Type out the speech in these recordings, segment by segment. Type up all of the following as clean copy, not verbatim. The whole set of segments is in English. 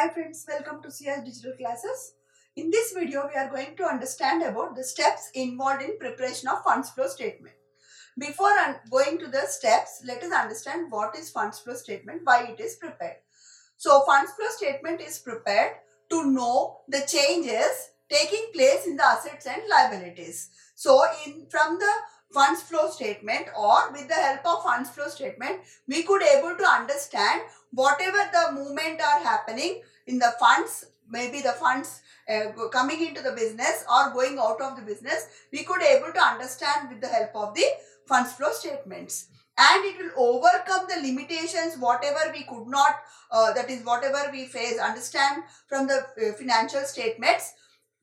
Hi friends, welcome to CS Digital Classes. In this video, we are going to understand about the steps involved in preparation of funds flow statement. Before going to the steps, let us understand what is funds flow statement, why it is prepared. So, funds flow statement is prepared to know the changes taking place in the assets and liabilities. So, from the funds flow statement or with the help of funds flow statement, we could able to understand whatever the movement are happening in the funds, maybe the funds coming into the business or going out of the business, we could able to understand with the help of the funds flow statements, and it will overcome the limitations whatever we could not that is whatever we face understand from the financial statements.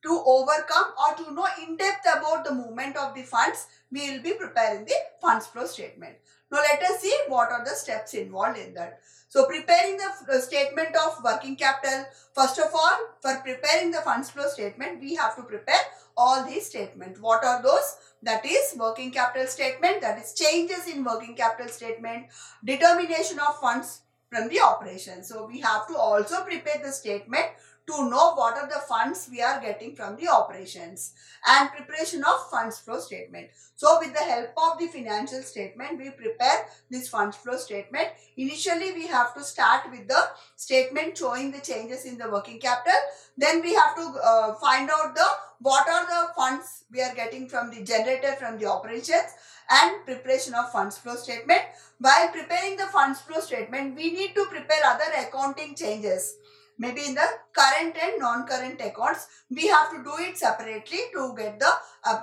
To overcome or to know in depth about the movement of the funds, we will be preparing the funds flow statement. Now let us see what are the steps involved in that. So preparing the statement of working capital, first of all, for preparing the funds flow statement, we have to prepare all these statements. What are those? That is working capital statement, that is changes in working capital statement, determination of funds from the operation. So we have to also prepare the statement to know what are the funds we are getting from the operations, and preparation of funds flow statement. So with the help of the financial statement, we prepare this funds flow statement. Initially, we have to start with the statement showing the changes in the working capital. Then we have to find out the what are the funds we are getting from the generated from the operations, and preparation of funds flow statement. While preparing the funds flow statement, we need to prepare other accounting changes. Maybe in the current and non-current accounts, we have to do it separately to get the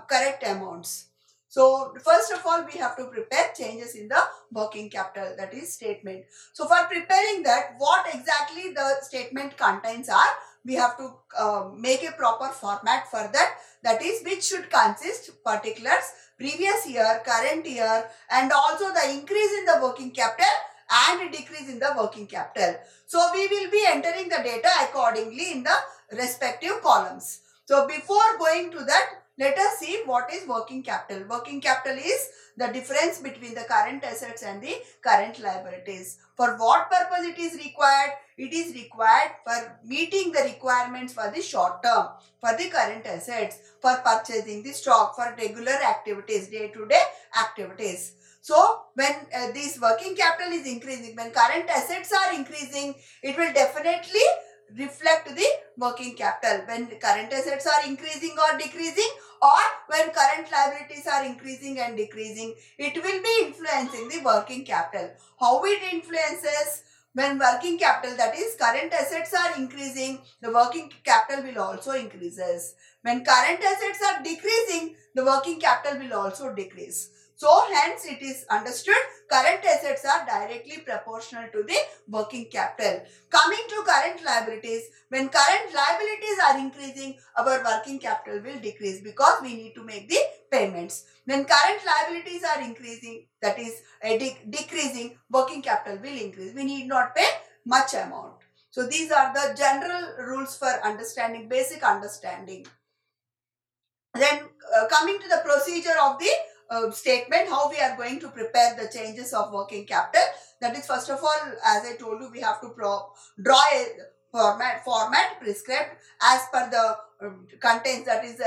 correct amounts. So first of all, we have to prepare changes in the working capital, that is statement. So for preparing that, what exactly the statement contains are, we have to make a proper format for that. That is, which should consist particulars, previous year, current year, and also the increase in the working capital and decrease in the working capital. So we will be entering the data accordingly in the respective columns. So before going to that, let us see what is working capital. Working capital is the difference between the current assets and the current liabilities. For what purpose it is required? It is required for meeting the requirements for the short term, for the current assets, for purchasing the stock, for regular activities, day-to-day activities. So when this working capital is increasing, when current assets are increasing, it will definitely reflect the working capital. When current assets are increasing or decreasing, or when current liabilities are increasing and decreasing, it will be influencing the working capital. How it influences? When working capital, that is current assets are increasing, the working capital will also increases. When current assets are decreasing, the working capital will also decrease. So hence it is understood current assets are directly proportional to the working capital. Coming to current liabilities, when current liabilities are increasing, our working capital will decrease because we need to make the payments. When current liabilities are increasing, that is decreasing, working capital will increase. We need not pay much amount. So these are the general rules for understanding, basic understanding. Then coming to the procedure of the statement, how we are going to prepare the changes of working capital. That is, first of all, as I told you, we have to draw a format prescribed as per the contents, that is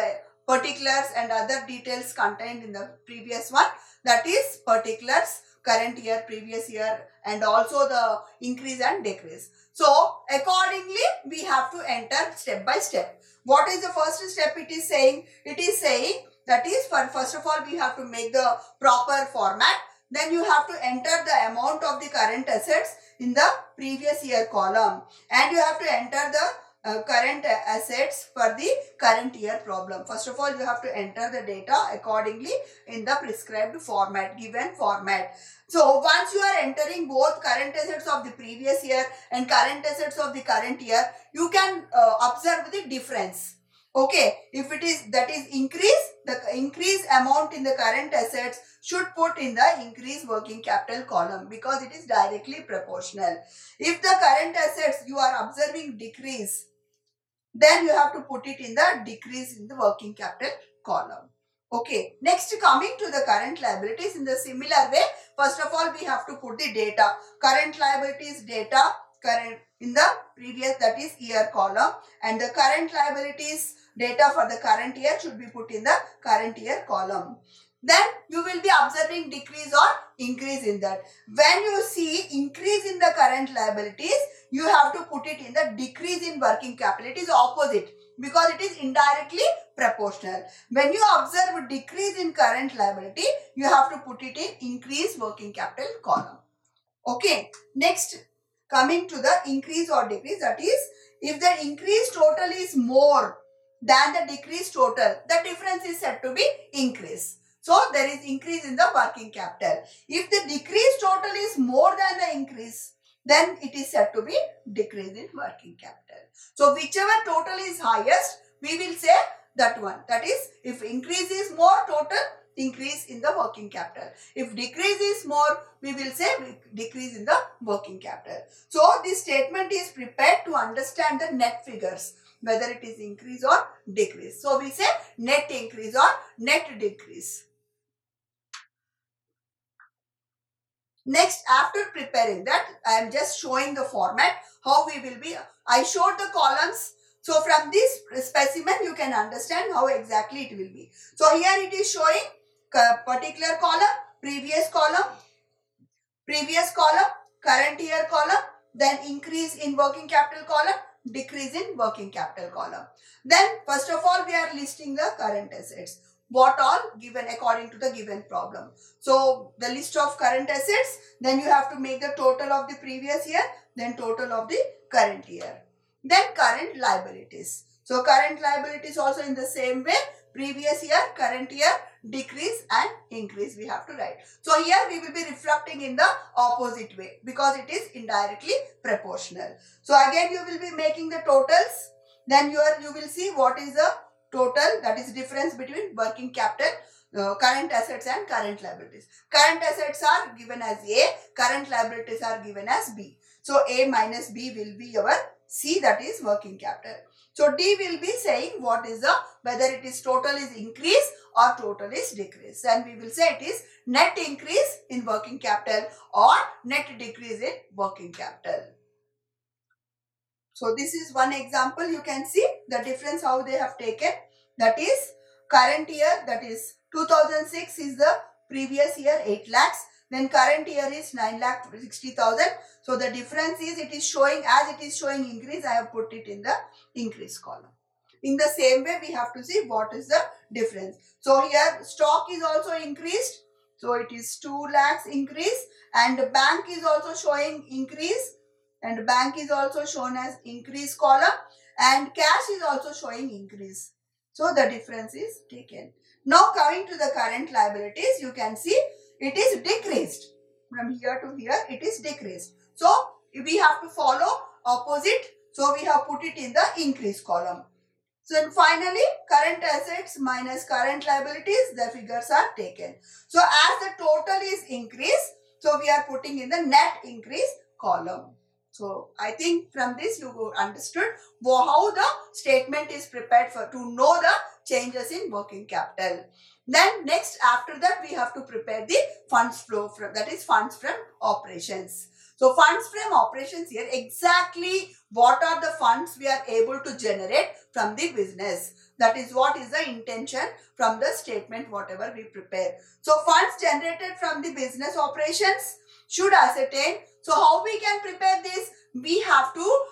particulars and other details contained in the previous one. That is particulars, current year, previous year, and also the increase and decrease. So accordingly, we have to enter step by step. What is the first step it is saying? It is saying that is, for first of all, we have to make the proper format. Then you have to enter the amount of the current assets in the previous year column, and you have to enter the current assets for the current year problem. First of all, you have to enter the data accordingly in the prescribed format, given format. So once you are entering both current assets of the previous year and current assets of the current year, you can observe the difference. Okay, if it is that is increase, the increase amount in the current assets should put in the increase working capital column because it is directly proportional. If the current assets you are observing decrease, then you have to put it in the decrease in the working capital column. Okay, next coming to the current liabilities in the similar way, first of all we have to put the data, current liabilities data, current in the previous, that is year column, and the current liabilities data for the current year should be put in the current year column. Then you will be observing decrease or increase in that. When you see increase in the current liabilities, you have to put it in the decrease in working capital. It is opposite because it is indirectly proportional. When you observe decrease in current liability, you have to put it in increase working capital column. Okay, next coming to the increase or decrease, that is if the increase total is more than the decrease total, the difference is said to be increase. So there is increase in the working capital. If the decrease total is more than the increase, then it is said to be decrease in working capital. So whichever total is highest, we will say that one. That is, if increase is more, total increase in the working capital. If decrease is more, we will say decrease in the working capital. So this statement is prepared to understand the net figures, whether it is increase or decrease. So we say net increase or net decrease. Next, after preparing that, I am just showing the format, how we will be. I showed the columns. So from this specimen, you can understand how exactly it will be. So here it is showing particular column, previous column, current year column, then increase in working capital column, decrease in working capital column. Then first of all, we are listing the current assets. What all given according to the given problem. So the list of current assets, then you have to make the total of the previous year, then total of the current year. Then current liabilities. So current liabilities also in the same way, previous year, current year, decrease and increase we have to write. So here we will be reflecting in the opposite way because it is indirectly proportional. So again you will be making the totals. Then you will see what is the total, that is difference between working capital, current assets and current liabilities. Current assets are given as A, current liabilities are given as B. So A minus B will be our C, that is working capital. So D will be saying what is the, whether it is total is increase or total is decrease. And we will say it is net increase in working capital or net decrease in working capital. So this is one example. You can see the difference how they have taken. That is current year, that is 2006 is the previous year 8 lakhs. Then current year is 9,60,000. So the difference is it is showing, as it is showing increase, I have put it in the increase column. In the same way, we have to see what is the difference. So here stock is also increased. So it is 2 lakhs increase, and bank is also showing increase, and bank is also shown as increase column, and cash is also showing increase. So the difference is taken. Now coming to the current liabilities, you can see it is decreased. From here to here it is decreased. So we have to follow opposite. So we have put it in the increase column. So finally current assets minus current liabilities, the figures are taken. So as the total is increase, so we are putting in the net increase column. So I think from this you understood how the statement is prepared for to know the changes in working capital. Then next, after that we have to prepare the funds flow from, that is funds from operations. So funds from operations here, exactly what are the funds we are able to generate from the business. That is what is the intention from the statement whatever we prepare. So funds generated from the business operations should ascertain. So how we can prepare this? We have to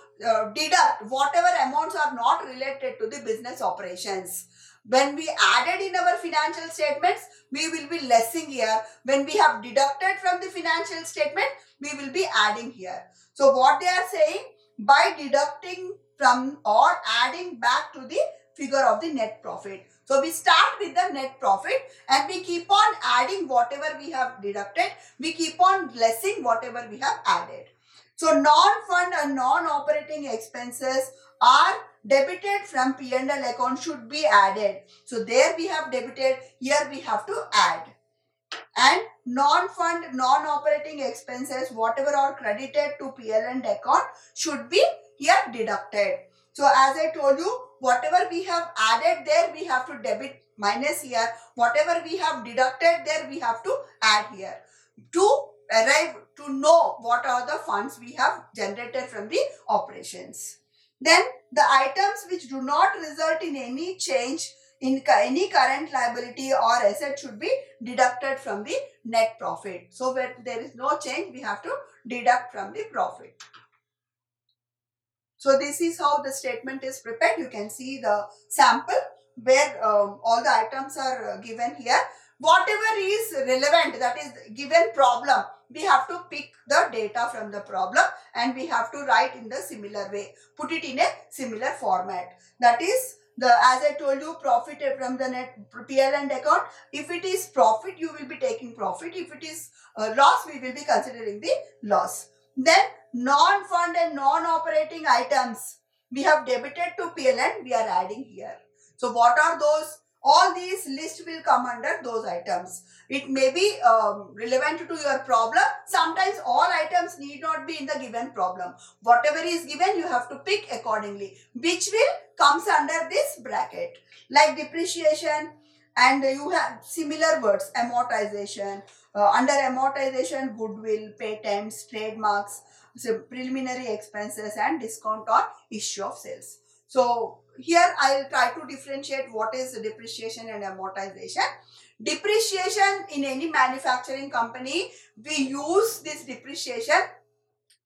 deduct whatever amounts are not related to the business operations. When we added in our financial statements, we will be lessing here. When we have deducted from the financial statement, we will be adding here. So what they are saying, by deducting from or adding back to the figure of the net profit. So we start with the net profit and we keep on adding whatever we have deducted. We keep on lessing whatever we have added. So non-fund and non-operating expenses are debited from P&L account should be added. So there we have debited, here we have to add. And non-fund, non-operating expenses, whatever are credited to P&L account should be here deducted. So as I told you, whatever we have added there, we have to debit minus here. Whatever we have deducted there, we have to add here. To arrive to know what are the funds we have generated from the operations. Then the items which do not result in any change in any current liability or asset should be deducted from the net profit. So where there is no change, we have to deduct from the profit. So this is how the statement is prepared. You can see the sample where all the items are given here. Whatever is relevant, that is given problem, we have to pick the data from the problem and we have to write in the similar way, put it in a similar format. That is as I told you, profit from the net P&L account. If it is profit, you will be taking profit. If it is loss, we will be considering the loss. Then non-fund and non-operating items we have debited to P&L, we are adding here. So what are those? All these list will come under those items. It may be relevant to your problem. Sometimes all items need not be in the given problem. Whatever is given, you have to pick accordingly, which will comes under this bracket. Like depreciation, and you have similar words, amortization. Under amortization, goodwill, patents, trademarks, so preliminary expenses and discount on issue of sales. So here I will try to differentiate what is depreciation and amortization. Depreciation in any manufacturing company, we use this depreciation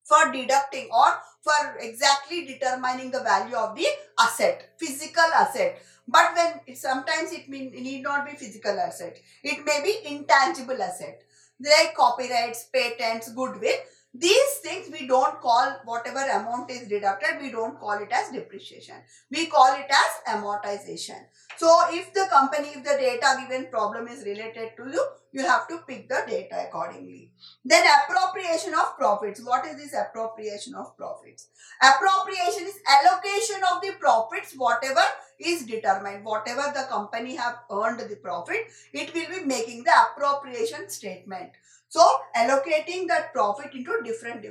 for deducting or for exactly determining the value of the asset, physical asset. But when sometimes it need not be physical asset, it may be intangible asset like copyrights, patents, goodwill. These things we don't call, whatever amount is deducted, we don't call it as depreciation. We call it as amortization. So if the company, if the data given problem is related to you, you have to pick the data accordingly. Then appropriation of profits. What is this appropriation of profits? Appropriation is allocation of the profits, whatever is determined, whatever the company have earned the profit, it will be making the appropriation statement. So allocating that profit into different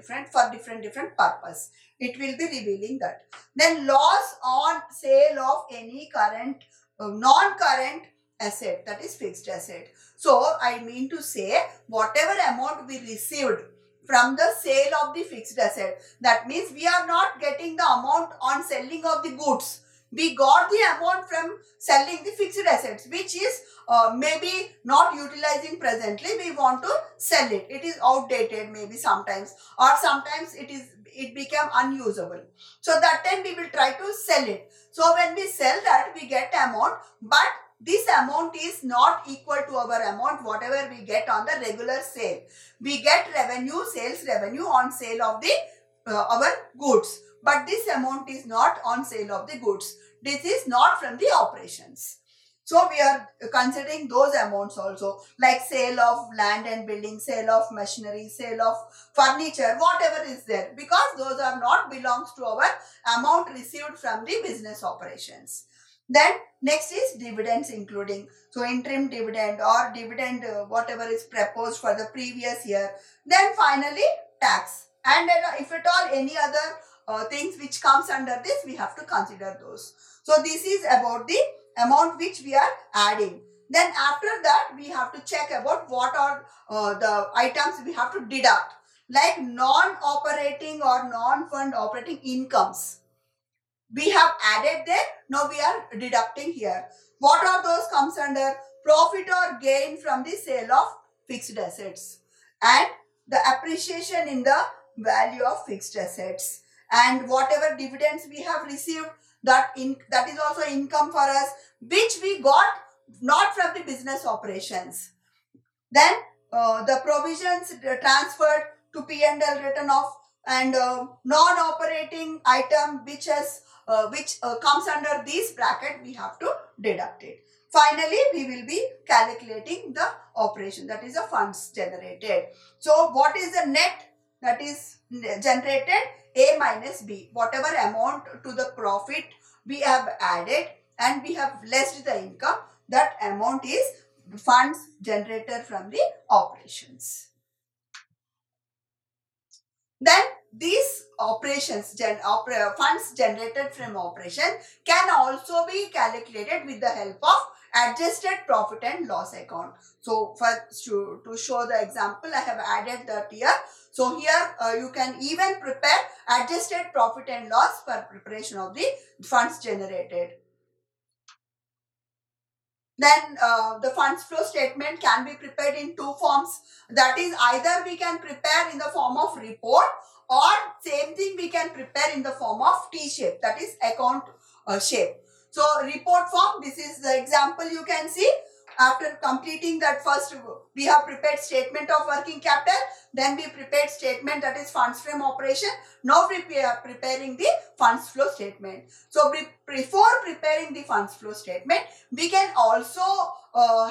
purpose. It will be revealing that. Then loss on sale of any current, non-current asset, that is fixed asset. So I mean to say, whatever amount we received from the sale of the fixed asset, that means we are not getting the amount on selling of the goods. We got the amount from selling the fixed assets, which is maybe not utilizing presently. We want to sell it. It is outdated maybe sometimes, or sometimes it became unusable. So that time we will try to sell it. So when we sell that, we get amount, but this amount is not equal to our amount whatever we get on the regular sale. We get revenue, sales revenue on sale of the our goods, but this amount is not on sale of the goods. This is not from the operations. So we are considering those amounts also, like sale of land and building, sale of machinery, sale of furniture, whatever is there, because those are not belongs to our amount received from the business operations. Then next is dividends including, so interim dividend or dividend whatever is proposed for the previous year. Then finally tax, and if at all any other things which comes under this, we have to consider those. So this is about the amount which we are adding. Then after that we have to check about what are the items we have to deduct, like non-operating or non-fund operating incomes. We have added there, now we are deducting here. What are those comes under? Profit or gain from the sale of fixed assets and the appreciation in the value of fixed assets, and whatever dividends we have received, that is also income for us, which we got not from the business operations. Then the provisions transferred to P&L written off, and non-operating item which comes under this bracket, we have to deduct it. Finally, we will be calculating the operation, that is the funds generated. So what is the net that is generated? A minus B, whatever amount to the profit we have added and we have less the income, that amount is funds generated from the operations. Then these operations, funds generated from operation can also be calculated with the help of adjusted profit and loss account. So to show the example, I have added that here. So here you can even prepare adjusted profit and loss for preparation of the funds generated. Then the funds flow statement can be prepared in two forms. That is, either we can prepare in the form of report, or same thing we can prepare in the form of T-shape, that is account shape. So report form, this is the example you can see. After completing that, first we have prepared statement of working capital, then we prepared statement, that is funds from operation. Now we are preparing the funds flow statement. So before preparing the funds flow statement, we can also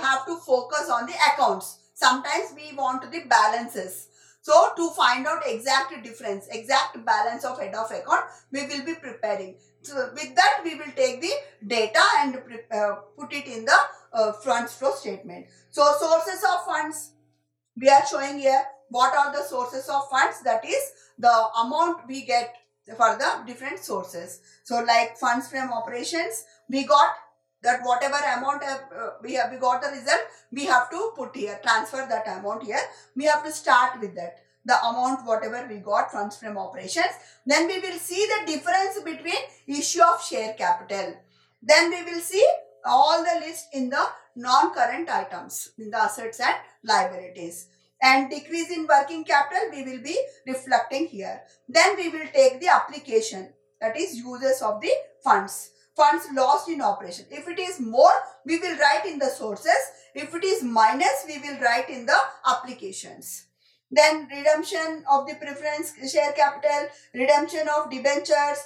have to focus on the accounts. Sometimes we want the balances. So to find out exact difference, exact balance of head of account, we will be preparing. So with that, we will take the data and put it in the funds flow statement. So sources of funds, we are showing here what are the sources of funds, that is the amount we get for the different sources. So like funds from operations, we got that whatever amount we got the result, we have to put here, transfer that amount here. We have to start with that, the amount whatever we got funds from operations. Then we will see the difference between issue of share capital. Then we will see all the list in the non-current items in the assets and liabilities. And decrease in working capital we will be reflecting here. Then we will take the application, that is uses of the funds. Funds lost in operation. If it is more, we will write in the sources. If it is minus, we will write in the applications. Then redemption of the preference share capital, redemption of debentures,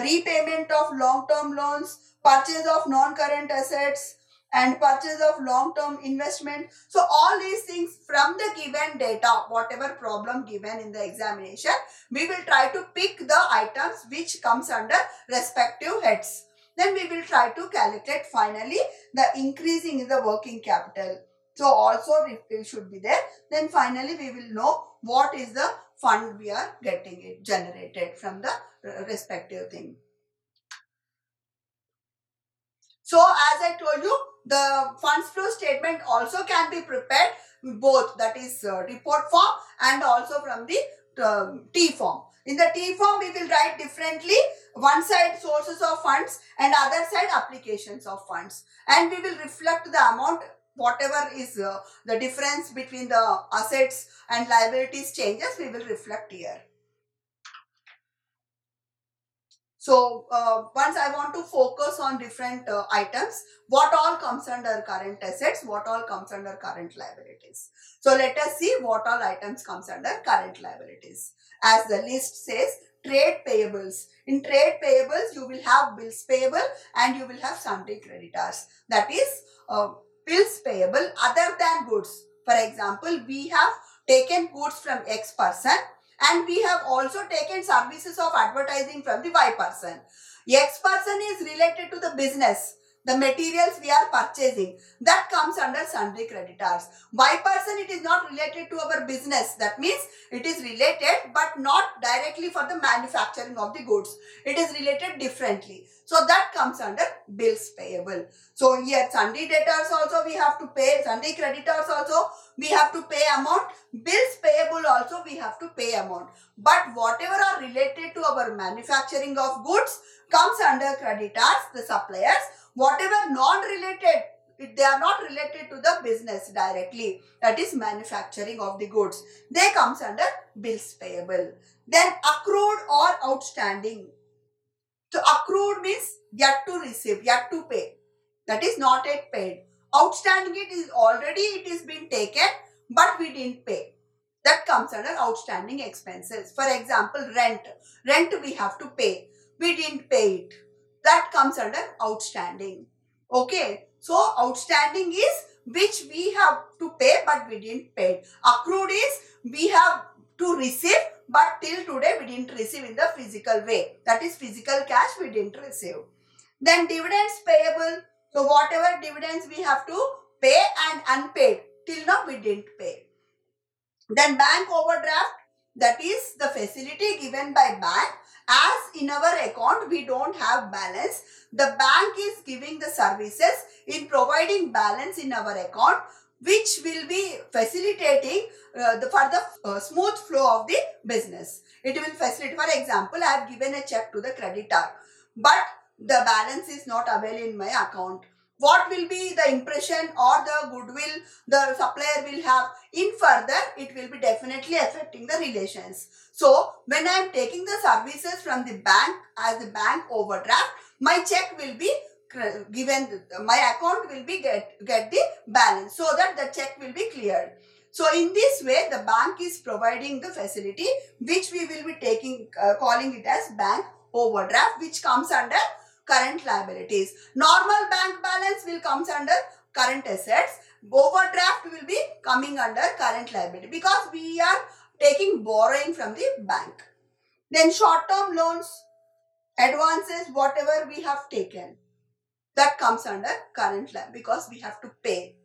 repayment of long-term loans, purchase of non-current assets, and purchase of long-term investment. So all these things from the given data, whatever problem given in the examination, we will try to pick the items which comes under respective heads. Then we will try to calculate finally the increasing in the working capital. So also it should be there. Then finally we will know what is the fund we are getting it generated from the respective thing. So as I told you, the funds flow statement also can be prepared both, that is report form and also from the T form. In the T form, we will write differently. One side sources of funds and other side applications of funds. And we will reflect the amount, whatever is the difference between the assets and liabilities changes, we will reflect here. So once I want to focus on different items, what all comes under current assets, what all comes under current liabilities. So let us see what all items comes under current liabilities. As the list says, trade payables. In trade payables, you will have bills payable and you will have sundry creditors. That is bills payable other than goods. For example, we have taken goods from X person, and we have also taken services of advertising from the Y person. X person is related to the business, the materials we are purchasing. That comes under sundry creditors. Y person, it is not related to our business. That means it is related but not directly for the manufacturing of the goods. It is related differently. So that comes under bills payable. So here sundry debtors also we have to pay, sundry creditors also we have to pay amount, bills payable also we have to pay amount. But whatever are related to our manufacturing of goods comes under creditors, the suppliers. Whatever non-related, they are not related to the business directly, that is manufacturing of the goods, they comes under bills payable. Then accrued or outstanding. So accrued means yet to receive, yet to pay, that is not yet paid. Outstanding, it is already, it is been taken but we didn't pay, that comes under outstanding expenses. For example, rent we have to pay, we didn't pay it, that comes under outstanding. Okay, so outstanding is which we have to pay but we didn't pay. Accrued is we have to receive but till today we didn't receive in the physical way, that is physical cash we didn't receive. Then dividends payable. So whatever dividends we have to pay and unpaid, till now we didn't pay. Then bank overdraft, that is the facility given by bank As in our account we don't have balance, the bank is giving the services in providing balance in our account, which will be facilitating for the smooth flow of the business. It will facilitate. For example, I have given a check to the creditor, but the balance is not available in my account. What will be the impression or the goodwill the supplier will have in further? It will be definitely affecting the relations. So when I am taking the services from the bank as a bank overdraft, my check will be given, my account will be get the balance, so that the check will be cleared. So in this way the bank is providing the facility which we will be taking calling it as bank overdraft, which comes under current liabilities. Normal bank balance will comes under current assets. Overdraft will be coming under current liability because we are taking borrowing from the bank. Then short term loans, advances, whatever we have taken, that comes under current liability because we have to pay.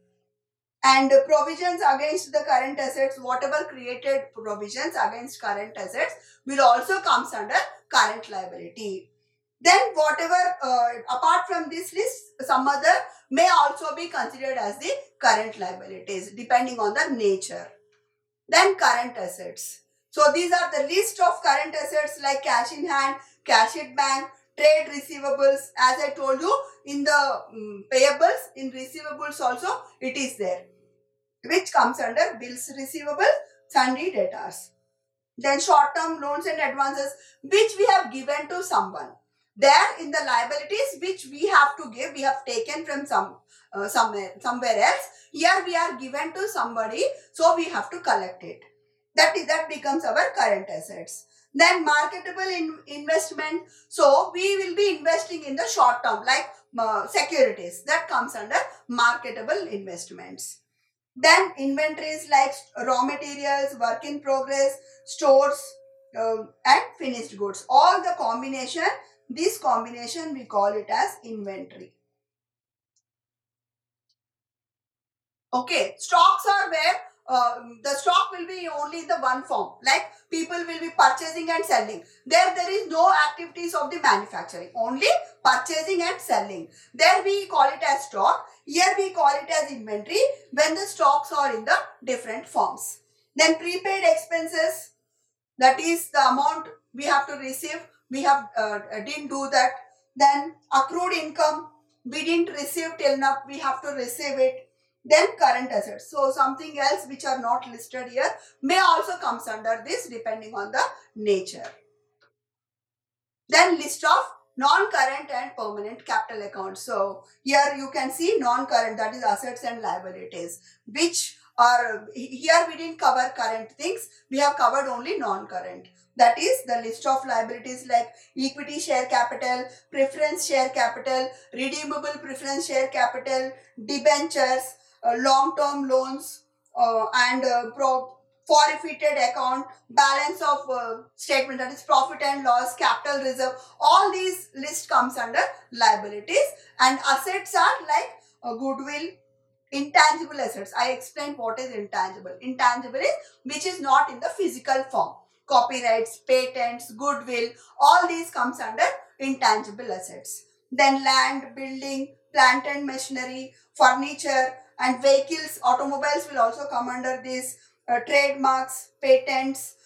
And provisions against the current assets, whatever created provisions against current assets will also comes under current liability. Then whatever apart from this list, some other may also be considered as the current liabilities depending on the nature. Then current assets. So these are the list of current assets like cash in hand, cash at bank, trade receivables. As I told you, in the payables, in receivables also it is there, which comes under bills receivable, sundry debtors. Then short-term loans and advances which we have given to someone. There in the liabilities which we have to give, we have taken from somewhere else. Here we are given to somebody, so we have to collect it. That becomes our current assets. Then marketable investment. So we will be investing in the short term like securities. That comes under marketable investments. Then inventories like raw materials, work in progress, stores, and finished goods. All the combination, this combination we call it as inventory. Okay, stocks are where the stock will be only in the one form, like people will be purchasing and selling. There is no activities of the manufacturing, only purchasing and selling. There we call it as stock. Here we call it as inventory when the stocks are in the different forms. Then prepaid expenses, that is the amount we have to receive. We have didn't do that. Then accrued income, we didn't receive till now, we have to receive it. Then current assets. So something else which are not listed here may also comes under this depending on the nature. Then list of non-current and permanent capital accounts. So here you can see non-current, that is assets and liabilities, which are here we didn't cover current things. We have covered only non-current. That is the list of liabilities like equity share capital, preference share capital, redeemable preference share capital, debentures, long-term loans, and forfeited account, balance of statement, that is profit and loss, capital reserve. All these list comes under liabilities. And assets are like goodwill, intangible assets. I explained what is intangible. Intangible is which is not in the physical form. Copyrights, patents, goodwill, all these comes under intangible assets. Then land, building, plant and machinery, furniture and vehicles, automobiles will also come under this. Trademarks, patents,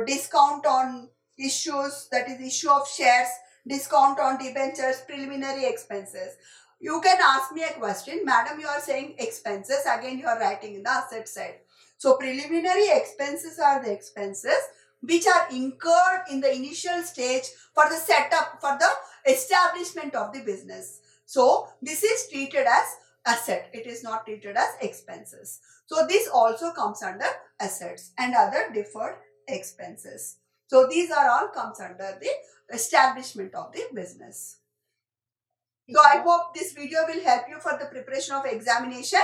discount on issues, that is issue of shares, discount on debentures, preliminary expenses. You can ask me a question, madam, you are saying expenses, again you are writing in the asset side. So preliminary expenses are the expenses which are incurred in the initial stage for the setup, for the establishment of the business. So this is treated as asset, it is not treated as expenses. So this also comes under assets and other deferred expenses. So these are all comes under the establishment of the business. So I hope this video will help you for the preparation of examination,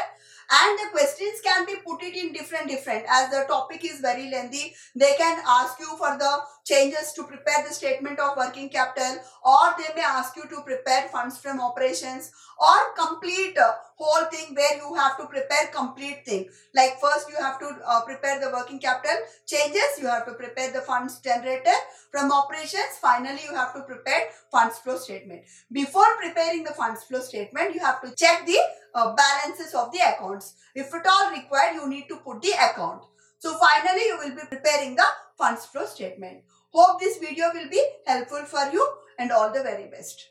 and the questions can be put it in different as the topic is very lengthy. They can ask you for the changes to prepare the statement of working capital, or they may ask you to prepare funds from operations, or complete whole thing where you have to prepare complete thing. Like first you have to prepare the working capital changes, you have to prepare the funds generated from operations, finally you have to prepare funds flow statement. Before preparing the funds flow statement, you have to check the balances of the accounts. If at all required, you need to put the account. So finally, you will be preparing the funds flow statement. Hope this video will be helpful for you, and all the very best.